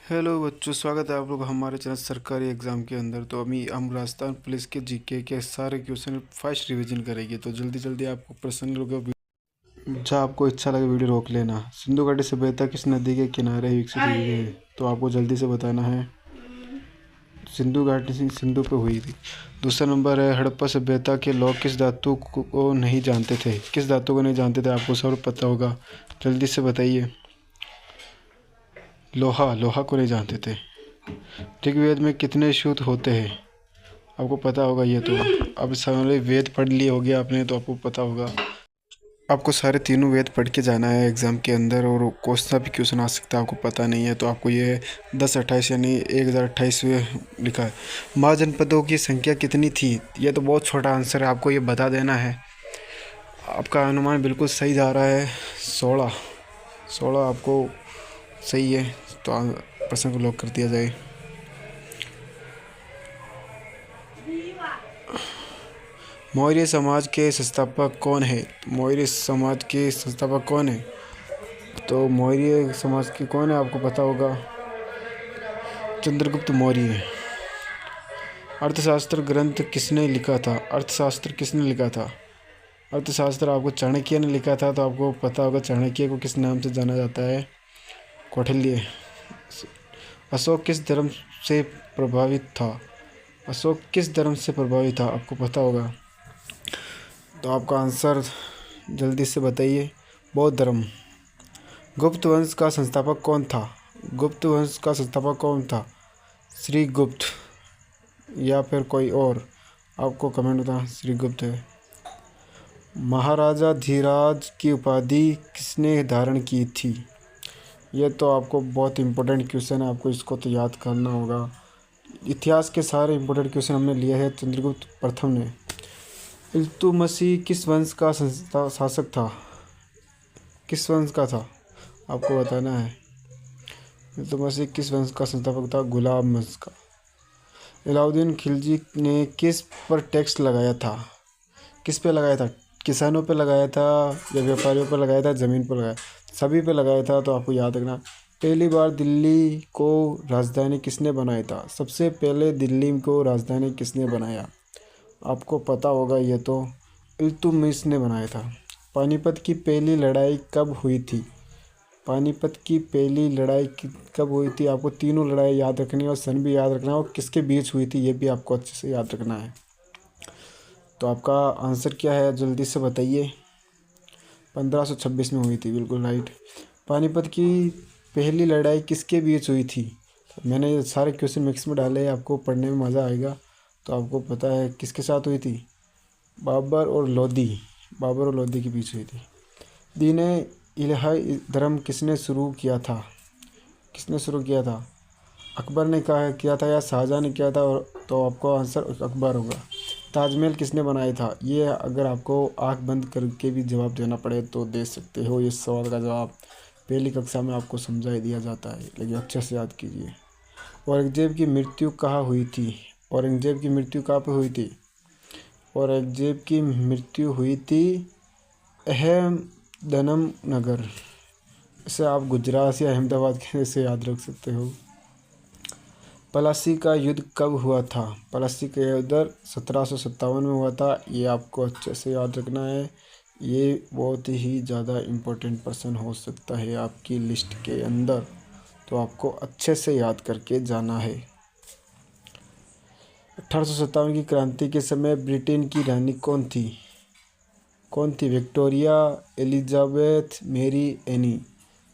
Hello बच्चों, स्वागत है आप लोग हमारे चैनल सरकारी एग्ज़ाम के अंदर। तो अभी हम राजस्थान पुलिस के जीके के सारे क्वेश्चन फर्स्ट रिवीजन करेंगे। तो जल्दी जल्दी आपको प्रश्न लोग जहाँ आपको इच्छा लगे वीडियो रोक लेना। सिंधु घाटी सभ्यता किस नदी के किनारे विकसित हुई है? तो आपको जल्दी से बताना है। सिंधु घाटी सिंधु पे हुई थी। दूसरा नंबर है, हड़प्पा सभ्यता के लोग किस धातु को नहीं जानते थे? किस धातु को नहीं जानते थे? आपको सब पता होगा, जल्दी से बताइए। लोहा, लोहा को नहीं जानते थे। ऋग्वेद में कितने सूक्त होते हैं? आपको पता होगा ये तो। अब सारे वेद पढ़ लिए होगे आपने, तो आपको पता होगा। आपको सारे तीनों वेद पढ़ के जाना है एग्ज़ाम के अंदर, और कोई भी क्वेश्चन आ सकता है, आपको पता नहीं है तो आपको ये 1028 यानी 1028 लिखा है। महाजनपदों की संख्या कितनी थी? ये तो बहुत छोटा आंसर है, आपको ये बता देना है। आपका अनुमान बिल्कुल सही जा रहा है। 16 16 आपको सही है। तो प्रश्न को लॉक कर दिया जाए। मौर्य समाज के संस्थापक कौन है? मौर्य समाज के संस्थापक कौन है? तो मौर्य समाज के कौन है, आपको पता होगा। चंद्रगुप्त मौर्य। अर्थशास्त्र ग्रंथ किसने लिखा था? अर्थशास्त्र किसने लिखा था? अर्थशास्त्र आपको चाणक्य ने लिखा था। तो आपको पता होगा चाणक्य को किस नाम से जाना जाता है? कौटिल्य। अशोक किस धर्म से प्रभावित था? अशोक किस धर्म से प्रभावित था, आपको पता होगा। तो आपका आंसर जल्दी से बताइए। बौद्ध धर्म। गुप्त वंश का संस्थापक कौन था? गुप्त वंश का संस्थापक कौन था? श्री गुप्त या फिर कोई और? आपको कमेंट बताना। श्री गुप्त है। महाराजा धीराज की उपाधि किसने धारण की थी? ये तो आपको बहुत इम्पोर्टेंट क्वेश्चन है, आपको इसको तो याद करना होगा। इतिहास के सारे इम्पोर्टेंट क्वेश्चन हमने लिए हैं चंद्रगुप्त प्रथम ने। इल्तुतमिश किस वंश का शासक था? किस वंश का था, आपको बताना है। इल्तुतमिश किस वंश का संस्थापक था? गुलाब वंश का। अलाउद्दीन खिलजी ने किस पर टैक्स लगाया था? किस पे लगाया था? किसानों पे लगाया था या व्यापारियों पर लगाया था, ज़मीन पर लगाया? सभी पे लगाया था। तो आपको याद रखना। पहली बार दिल्ली को राजधानी किसने बनाया था? सबसे पहले दिल्ली को राजधानी किसने बनाया? आपको पता होगा ये तो। इल्तुतमिश ने बनाया था। पानीपत की पहली लड़ाई कब हुई थी? पानीपत की पहली लड़ाई कब हुई थी? आपको तीनों लड़ाई याद रखनी है और सन भी याद रखना है, और किसके बीच हुई थी ये भी आपको अच्छे से याद रखना है। तो आपका आंसर क्या है, जल्दी से बताइए। 1526 में हुई थी, बिल्कुल राइट। पानीपत की पहली लड़ाई किसके बीच हुई थी? मैंने ये सारे क्वेश्चन मिक्स में डाले, आपको पढ़ने में मज़ा आएगा। तो आपको पता है किसके साथ हुई थी? बाबर और लोधी। बाबर और लोधी के बीच हुई थी। दीन इलाही धर्म किसने शुरू किया था? किसने शुरू किया था? अकबर ने कहा किया था या शाहजहाँ ने किया था? और तो आपको आंसर अकबर होगा। ताजमहल किसने बनाया था? ये अगर आपको आंख बंद करके भी जवाब देना पड़े तो दे सकते हो। ये सवाल का जवाब पहली कक्षा में आपको समझा ही दिया जाता है, लेकिन अच्छे से याद कीजिए। औरंगजेब की मृत्यु कहाँ हुई थी? औरंगजेब की मृत्यु कहाँ पे हुई थी? औरंगजेब की मृत्यु हुई थी अहमदनम नगर। इसे आप गुजरात या अहमदाबाद के से याद रख सकते हो। प्लासी का युद्ध कब हुआ था? प्लासी का युद्ध 1757 में हुआ था। ये आपको अच्छे से याद रखना है। ये बहुत ही ज़्यादा इम्पोर्टेंट पर्सन हो सकता है आपकी लिस्ट के अंदर, तो आपको अच्छे से याद करके जाना है। 1857 की क्रांति के समय ब्रिटेन की रानी कौन थी? कौन थी? विक्टोरिया, एलिजाबेथ, मेरी, एनी?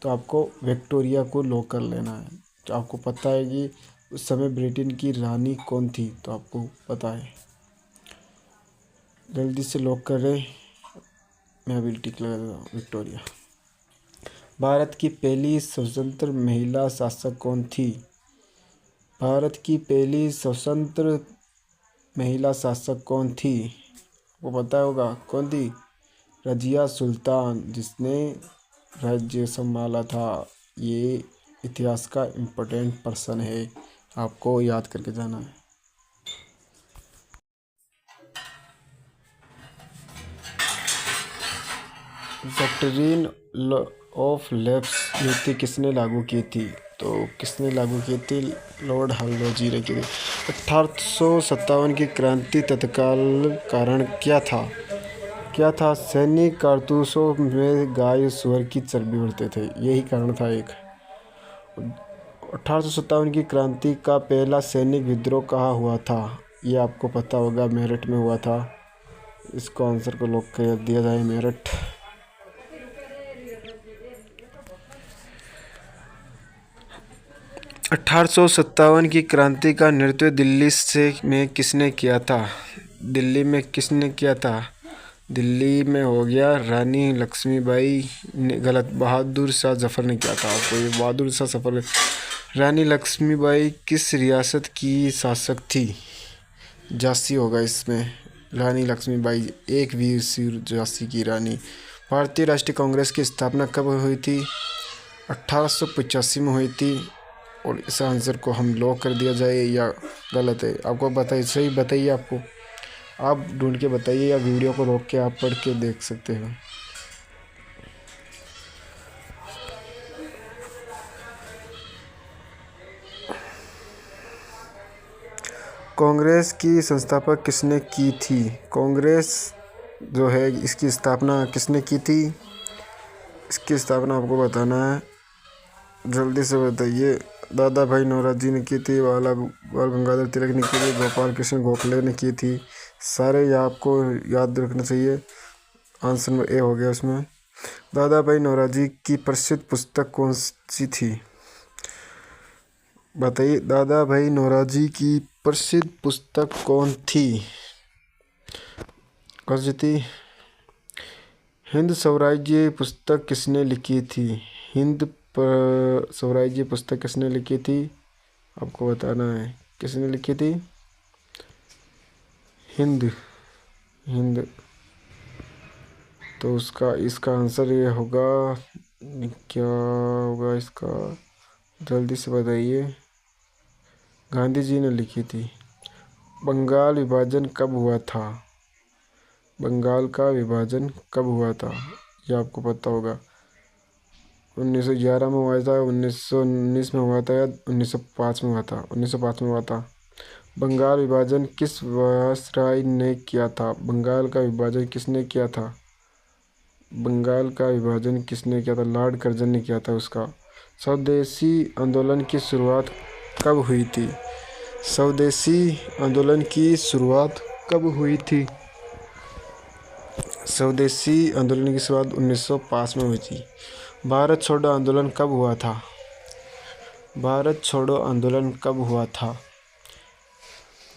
तो आपको विक्टोरिया को लॉक कर लेना है। तो आपको पता है कि उस समय ब्रिटेन की रानी कौन थी, तो आपको पता है। जल्दी से लॉक करें। मैं अभी टिक लगा देता हूँ। विक्टोरिया। भारत की पहली स्वतंत्र महिला शासक कौन थी? भारत की पहली स्वतंत्र महिला शासक कौन थी? वो पता होगा कौन थी? रजिया सुल्तान, जिसने राज्य संभाला था। ये इतिहास का इम्पोर्टेंट पर्सन है, आपको याद करके जाना है। डॉक्ट्रिन ऑफ लैप्स नीति किसने लागू की थी? तो किसने लागू की थी? लॉर्ड हाल्लोजी ने की थी। 1857 की क्रांति तत्काल कारण क्या था? सैनिक कारतूसों में गाय सुअर की चर्बी भरते थे, यही कारण था एक। 1857 की क्रांति का पहला सैनिक विद्रोह कहाँ हुआ था? ये आपको पता होगा, मेरठ में हुआ था। इसको आंसर को लॉक कर दिया जाए, मेरठ। 1857 की क्रांति का नेतृत्व दिल्ली में किसने किया था? दिल्ली में किसने किया था? दिल्ली में हो गया रानी लक्ष्मीबाई ने, गलत, बहादुर शाह जफर ने किया था। आपको ये बहादुर शाह जफर। रानी लक्ष्मीबाई किस रियासत की शासक थी? झांसी होगा इसमें। रानी लक्ष्मीबाई एक वीर सिर झांसी की रानी। भारतीय राष्ट्रीय कांग्रेस की स्थापना कब हुई थी? 1885 में हुई थी। और इस आंसर को हम लॉक कर दिया जाए या गलत है? आपको बताइए, सही बताइए। आपको आप ढूंढ के बताइए या वीडियो को रोक के आप पढ़ के देख सकते हो। कांग्रेस की संस्थापक किसने की थी? कांग्रेस जो है इसकी स्थापना किसने की थी? इसकी स्थापना आपको बताना है, जल्दी से बताइए। दादा भाई नौरोजी ने की थी, बाल गंगाधर तिलक ने की थी, गोपाल कृष्ण गोखले ने की थी। सारे ये आपको याद रखना चाहिए। आंसर में ए हो गया उसमें। दादा भाई नौरोजी की प्रसिद्ध पुस्तक कौन सी थी? बताइए, दादा भाई नौरोजी की प्रसिद्ध पुस्तक कौन सी थी? हिंद स्वराज्य पुस्तक किसने लिखी थी? स्वराज्य पुस्तक किसने लिखी थी? आपको बताना है किसने लिखी थी। हिंद। तो इसका आंसर ये होगा, क्या होगा इसका? जल्दी से बताइए। गांधी जी ने लिखी थी। बंगाल विभाजन कब हुआ था? बंगाल का विभाजन कब हुआ था? ये आपको पता होगा। 1911 में हुआ था, 1919 में हुआ था या 1905 में हुआ था? 1905 में हुआ था। बंगाल विभाजन किस वायसराय ने किया था? बंगाल का विभाजन किसने किया था? बंगाल का विभाजन किसने किया था? लॉर्ड कर्जन ने किया था उसका। स्वदेशी आंदोलन की शुरुआत कब हुई थी? स्वदेशी आंदोलन की शुरुआत कब हुई थी? स्वदेशी आंदोलन की शुरुआत 1905 में हुई थी। भारत छोड़ो आंदोलन कब हुआ था? भारत छोड़ो आंदोलन कब हुआ था?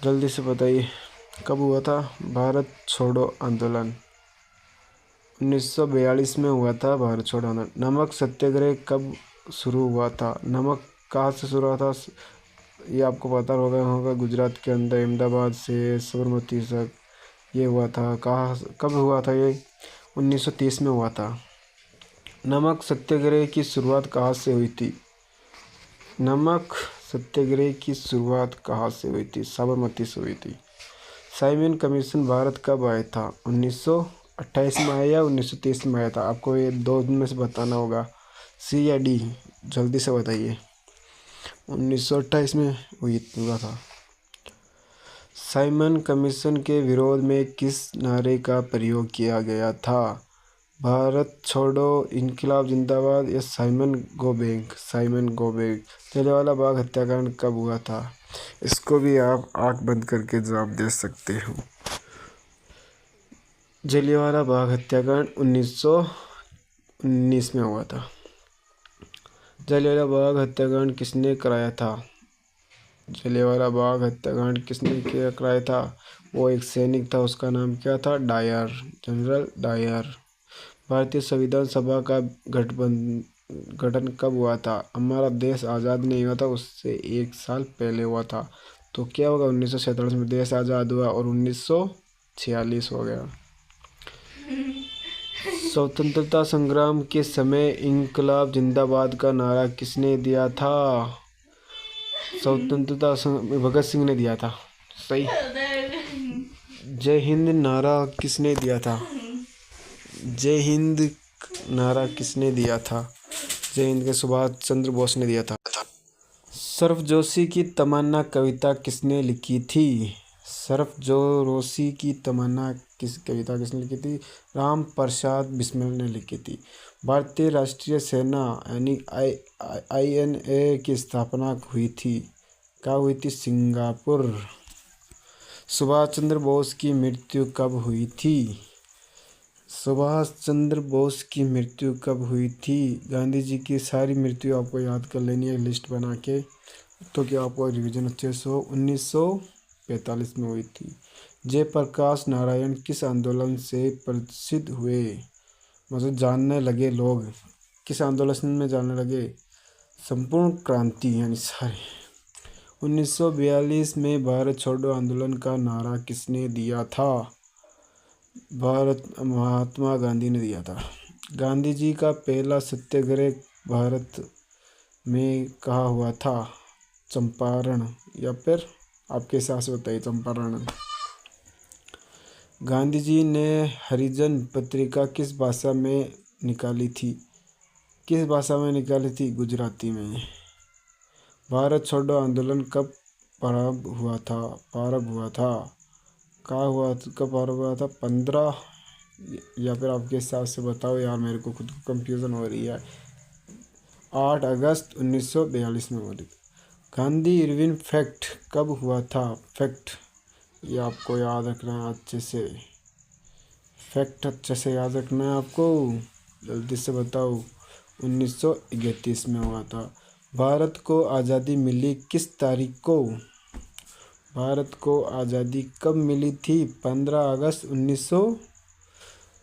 जल्दी से बताइए, कब हुआ था भारत छोड़ो आंदोलन? 1942 में हुआ था भारत छोड़ो आंदोलन। नमक सत्याग्रह कब शुरू हुआ था? नमक कहाँ से शुरू हुआ था? ये आपको पता होगा गुजरात के अंदर अहमदाबाद से साबरमती तक ये हुआ था। कब हुआ था ये? 1930 में हुआ था। नमक सत्याग्रह की शुरुआत कहाँ से हुई थी? नमक सत्याग्रह की शुरुआत कहाँ से हुई थी? साबरमती से हुई थी। साइमन कमीशन भारत कब आया था? 1928 में आया या 1930 में आया था? आपको ये दो में से बताना होगा, सी या डी। जल्दी से बताइए। 1928 में हुआ था। साइमन कमीशन के विरोध में किस नारे का प्रयोग किया गया था? भारत छोड़ो, इनकलाब जिंदाबाद या Simon go back? Simon go back. Jallianwala Bagh हत्याकांड कब हुआ था? इसको भी आप आंख बंद करके जवाब दे सकते हो। जलियांवाला बाग हत्याकांड 1919 में हुआ था। जलियांवाला बाग हत्याकांड किसने कराया था? जलियांवाला बाग हत्याकांड किसने कराया था? वो एक सैनिक था, उसका नाम क्या था? Dyer, General Dyer. भारतीय संविधान सभा का गठन कब हुआ था? हमारा देश आज़ाद नहीं हुआ था, उससे 1 साल पहले हुआ था। तो क्या होगा? 1947 में देश आज़ाद हुआ और 1946 हो गया। स्वतंत्रता संग्राम के समय इनकलाब जिंदाबाद का नारा किसने दिया था? भगत सिंह ने दिया था। सही। जय हिंद नारा किसने दिया था? जय हिंद नारा किसने दिया था? जय हिंद के सुभाष चंद्र बोस ने दिया था। सरफरोशी की तमन्ना कविता किसने लिखी थी? सरफरोशी की तमन्ना कविता किसने लिखी थी? राम प्रसाद बिस्मिल ने लिखी थी। भारतीय राष्ट्रीय सेना यानी INA की स्थापना हुई थी? कहाँ हुई थी? सिंगापुर। सुभाष चंद्र बोस की मृत्यु कब हुई थी? सुभाष चंद्र बोस की मृत्यु कब हुई थी? गांधी जी की सारी मृत्यु आपको याद कर लेनी है लिस्ट बना के, तो क्या आपको रिवीजन अच्छे से हो। 1945 में हुई थी। जयप्रकाश नारायण किस आंदोलन से प्रसिद्ध हुए? मतलब जानने लगे लोग, किस आंदोलन में जानने लगे? संपूर्ण क्रांति यानी सारे। 1942 में भारत छोड़ो आंदोलन का नारा किसने दिया था? महात्मा गांधी ने दिया था। गांधी जी का पहला सत्याग्रह भारत में कहाँ हुआ था? चंपारण, या फिर आपके हिसाब से बताइए। चंपारण। गांधी जी ने हरिजन पत्रिका किस भाषा में निकाली थी? किस भाषा में निकाली थी? गुजराती में। भारत छोड़ो आंदोलन कब प्रारंभ हुआ था? कब प्रारंभ हुआ था? 15, या फिर आपके हिसाब से बताओ यार, मेरे को खुद को कंफ्यूजन हो रही है। 8 अगस्त 1942 में हुआ था। गांधी इरविन फैक्ट कब हुआ था? फैक्ट, ये आपको याद रखना है अच्छे से। फैक्ट अच्छे से याद रखना है आपको, जल्दी से बताओ। 1931 में हुआ था। भारत को आज़ादी मिली किस तारीख को? भारत को आज़ादी कब मिली थी? 15 अगस्त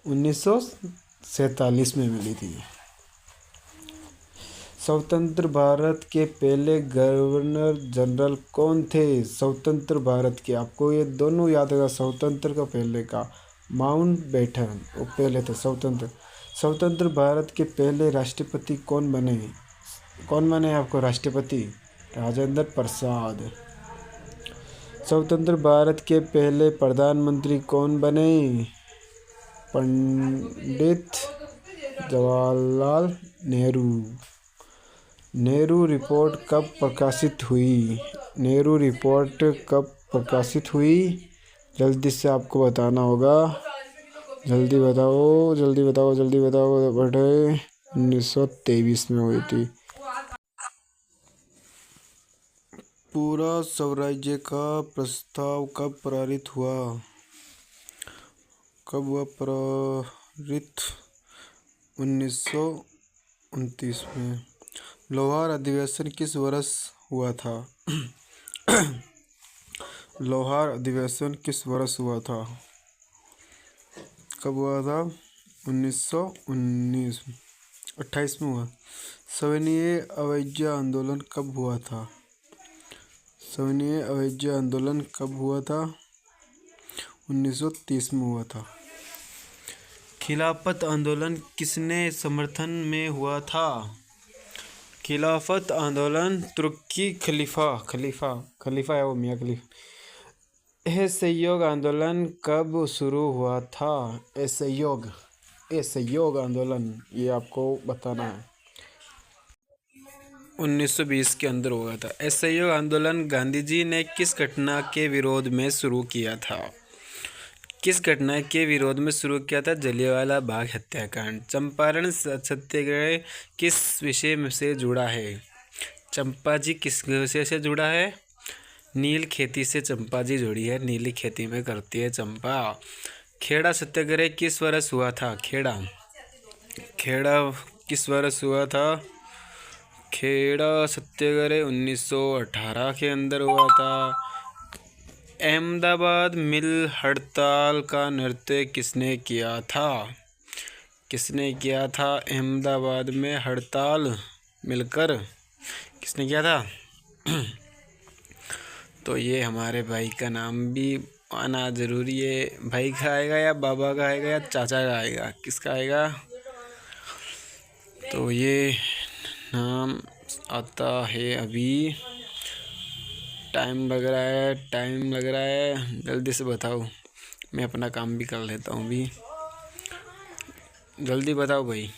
1947 में मिली थी। स्वतंत्र भारत के पहले गवर्नर जनरल कौन थे? स्वतंत्र भारत के, आपको ये दोनों याद होगा। स्वतंत्र का पहले का माउंटबेटन, वो पहले थे स्वतंत्र। स्वतंत्र भारत के पहले राष्ट्रपति कौन बने? कौन बने आपको राष्ट्रपति? राजेंद्र प्रसाद। स्वतंत्र भारत के पहले प्रधानमंत्री कौन बने? पंडित जवाहरलाल नेहरू। नेहरू रिपोर्ट कब प्रकाशित हुई? नेहरू रिपोर्ट कब प्रकाशित हुई? जल्दी से आपको बताना होगा। जल्दी बताओ, जल्दी बताओ, जल्दी बताओ बेटे। 1923 में हुई थी। पूरा स्वराज्य का प्रस्ताव कब पारित हुआ? कब हुआ पारित? 1929 में। लाहौर अधिवेशन किस वर्ष हुआ था? लाहौर अधिवेशन किस वर्ष हुआ था? कब हुआ था? 1928 में हुआ। सविनय अवज्ञा आंदोलन कब हुआ था? सविनय अवज्ञा आंदोलन कब हुआ था? 1930 में हुआ था। खिलाफत आंदोलन किसने समर्थन में हुआ था? खिलाफत आंदोलन तुर्की खलीफा है वो, मियाँ खलीफा। असहयोग आंदोलन कब शुरू हुआ था? असहयोग आंदोलन, ये आपको बताना है। 1920 के अंदर हुआ था। असहयोग आंदोलन गांधी जी ने किस घटना के विरोध में शुरू किया था? किस घटना के विरोध में शुरू किया था? जलियांवाला बाग हत्याकांड। चंपारण सत्याग्रह किस विषय से जुड़ा है? चंपा जी किस विषय से जुड़ा है? नील खेती से चंपा जी जुड़ी है, नीली खेती में करती है चंपा। खेड़ा सत्याग्रह किस वर्ष हुआ था? खेड़ा किस वर्ष हुआ था? खेड़ा सत्याग्रह 1918 के अंदर हुआ था। अहमदाबाद मिल हड़ताल का नेतृत्व किसने किया था? किसने किया था? अहमदाबाद में हड़ताल मिलकर किसने किया था? तो ये हमारे भाई का नाम भी आना ज़रूरी है। भाई का आएगा या बाबा का आएगा या चाचा का आएगा, किसका आएगा? तो ये नाम आता है। अभी टाइम लग रहा है, जल्दी से बताओ। मैं अपना काम भी कर लेता हूँ अभी। जल्दी बताओ भाई,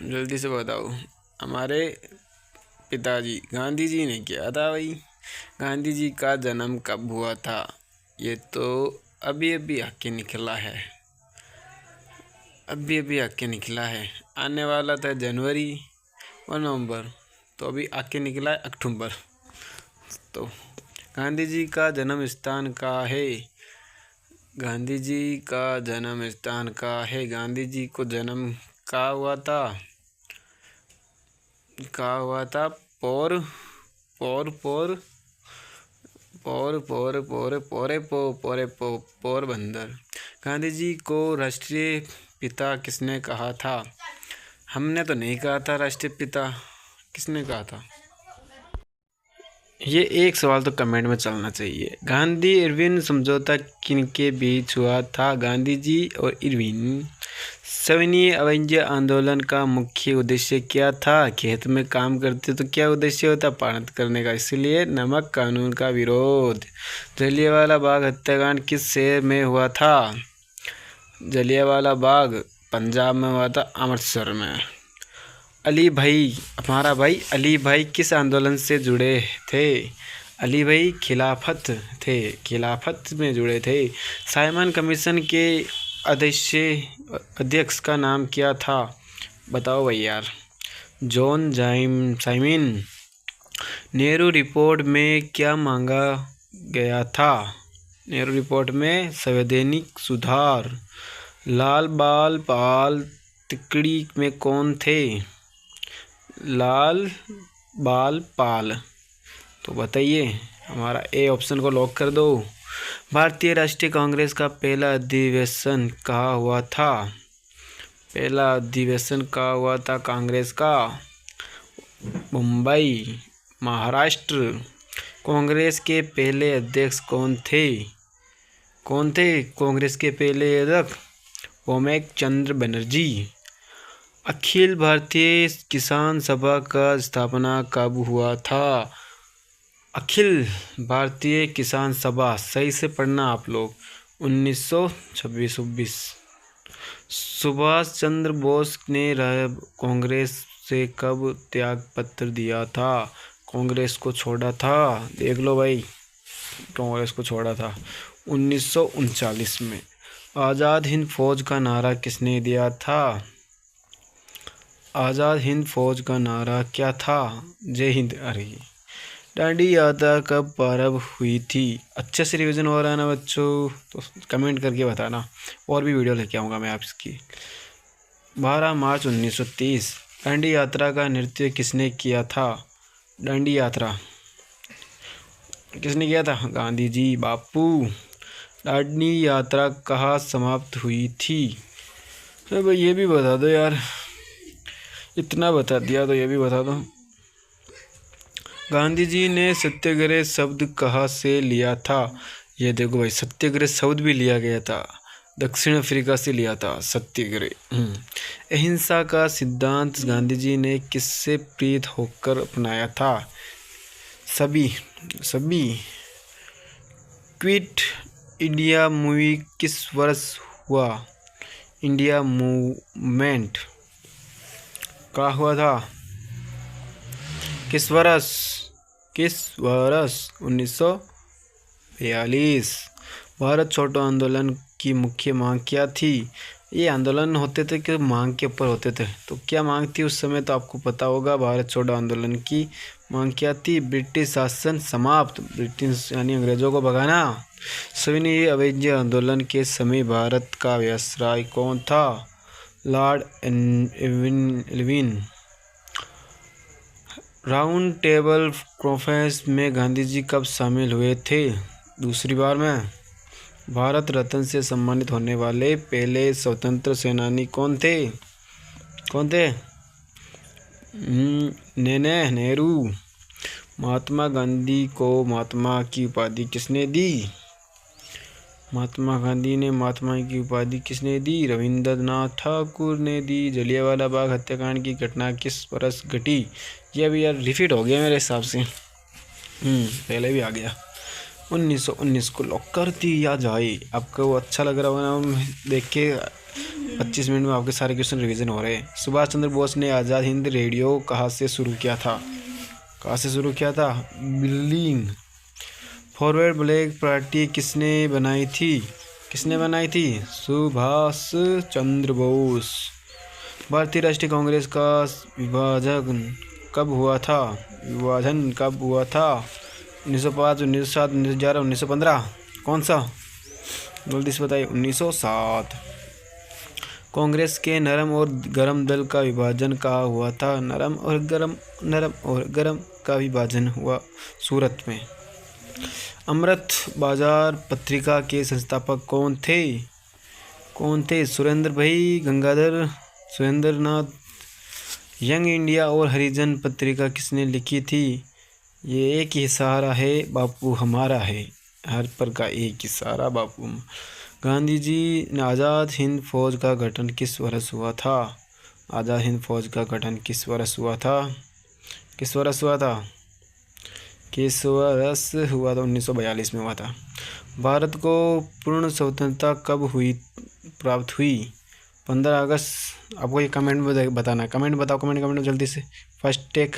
जल्दी से बताओ। हमारे पिताजी गांधी जी ने किया था भाई। गांधी जी का जन्म कब हुआ था? ये तो अभी अभी आके निकला है, अभी अभी आके निकला है। आने वाला था जनवरी और नवंबर, तो अभी आके निकला है अक्टूबर। तो गांधी जी का जन्म स्थान कहाँ है? गांधी जी का जन्म स्थान कहाँ है? गांधी जी को जन्म कहाँ हुआ था? कहाँ हुआ था? पोर पोर पोर पोर पोर पोर पोरे पो पोरे पो पोरबंदर। गांधी जी को राष्ट्रीय पिता किसने कहा था? हमने तो नहीं कहा था राष्ट्रीय पिता, किसने कहा था? ये एक सवाल तो कमेंट में चलना चाहिए। गांधी इरविन समझौता किनके बीच हुआ था? गांधी जी और इरविन। सविनय अवज्ञा आंदोलन का मुख्य उद्देश्य क्या था? खेत में काम करते तो क्या उद्देश्य होता? पारित करने का, इसलिए नमक कानून का विरोध। जलियांवाला बाग हत्याकांड किस शहर में हुआ था? जलियांवाला बाग पंजाब में हुआ था, अमृतसर में। अली भाई, हमारा भाई अली भाई किस आंदोलन से जुड़े थे? अली भाई खिलाफत थे, खिलाफत में जुड़े थे। साइमन कमीशन के अध्यक्ष का नाम क्या था? बताओ भाई यार। John Simon. नेहरू रिपोर्ट में क्या मांगा गया था? नेहरू रिपोर्ट में संवैधानिक सुधार। लाल बाल पाल तिकड़ी में कौन थे? लाल बाल पाल। तो बताइए, हमारा ए ऑप्शन को लॉक कर दो। भारतीय राष्ट्रीय कांग्रेस का पहला अधिवेशन कहाँ हुआ था? पहला अधिवेशन कहाँ हुआ था कांग्रेस का? मुंबई, महाराष्ट्र। कांग्रेस के पहले अध्यक्ष कौन थे? कौन थे कांग्रेस के पहले अध्यक्ष? ओमेक चंद्र बनर्जी। अखिल भारतीय किसान सभा का स्थापना कब हुआ था? अखिल भारतीय किसान सभा, सही से पढ़ना आप लोग, 1926। सुभाष चंद्र बोस ने कांग्रेस से कब त्याग पत्र दिया था? कांग्रेस को छोड़ा था, देख लो भाई, कांग्रेस को छोड़ा था 1939 में। आज़ाद हिंद फौज का नारा किसने दिया था? आज़ाद हिंद फौज का नारा क्या था? जय हिंद। अरे, दांडी यात्रा कब प्रारंभ हुई थी? अच्छे से रिवीजन हो रहा है ना बच्चों? तो कमेंट करके बताना, और भी वीडियो लेके आऊँगा मैं आपकी। 12 मार्च 1930। दांडी यात्रा का नृत्य किसने किया था? दांडी यात्रा किसने किया था? गांधी जी, बापू। दांडी यात्रा कहाँ समाप्त हुई थी? तो भाई ये भी बता दो यार, इतना बता दिया तो ये भी बता दो। गांधी जी ने सत्याग्रह शब्द कहाँ से लिया था? ये देखो भाई, सत्याग्रह शब्द भी लिया गया था, दक्षिण अफ्रीका से लिया था सत्याग्रह। अहिंसा का सिद्धांत गांधी जी ने किससे प्रेरित होकर अपनाया था? सभी। क्विट इंडिया मूवी किस वर्ष हुआ? इंडिया मूवमेंट का हुआ था? किस वर्ष? 1942। भारत छोड़ो आंदोलन की मुख्य मांग क्या थी? ये आंदोलन होते थे कि मांग के ऊपर होते थे, तो क्या मांग थी उस समय तो आपको पता होगा। भारत छोड़ो आंदोलन की मांग क्या थी? ब्रिटिश शासन समाप्त, ब्रिटिश यानी अंग्रेजों को भगाना। सविनय अवज्ञा आंदोलन के समय भारत का वायसराय कौन था? Lord Irwin. Round table conference में गांधी जी कब शामिल हुए थे? दूसरी बार में। भारत रत्न से सम्मानित होने वाले पहले स्वतंत्र सेनानी कौन थे? नेहरू। महात्मा गांधी को महात्मा की उपाधि किसने दी? महात्मा गांधी ने महात्मा की उपाधि किसने दी? रविंद्रनाथ ठाकुर ने दी। जलियांवाला बाग हत्याकांड की घटना किस वर्ष घटी? ये भी यार रिपीट हो गया मेरे हिसाब से, पहले भी आ गया। 1919 को लॉक कर दिया जाए। आपको वो अच्छा लग रहा होगा ना देख के, 25 मिनट में आपके सारे क्वेश्चन रिवीजन हो रहे हैं। सुभाष चंद्र बोस ने आज़ाद हिंद रेडियो कहाँ से शुरू किया था? कहाँ से शुरू किया था? दिल्ली। फॉरवर्ड ब्लैक पार्टी किसने बनाई थी? किसने बनाई थी? सुभाष चंद्र बोस। भारतीय राष्ट्रीय कांग्रेस का विभाजन कब हुआ था? विभाजन कब हुआ था? 1905, 1907, 1911, 1915। कौन सा? जल्दी से बताइए। 1907। कांग्रेस के नरम और गरम दल का विभाजन कहाँ हुआ था? नरम और गरम का विभाजन हुआ सूरत में। अमृत बाजार पत्रिका के संस्थापक कौन थे? कौन थे? सुरेंद्र भाई गंगाधर, सुरेंद्रनाथ। यंग इंडिया और हरिजन पत्रिका किसने लिखी थी? ये एक ही सहारा है बापू हमारा है, हर पर का एक ही सहारा बापू। गांधी जी ने आज़ाद हिंद फौज का गठन किस वर्ष हुआ था? आज़ाद हिंद फौज का गठन किस वर्ष हुआ था? किस वर्ष हुआ था? किस वर्ष हुआ था? 1942 में हुआ था। भारत को पूर्ण स्वतंत्रता कब प्राप्त हुई? 15 अगस्त। आपको ये कमेंट में बताना है। कमेंट बताओ, कमेंट जल्दी से। First take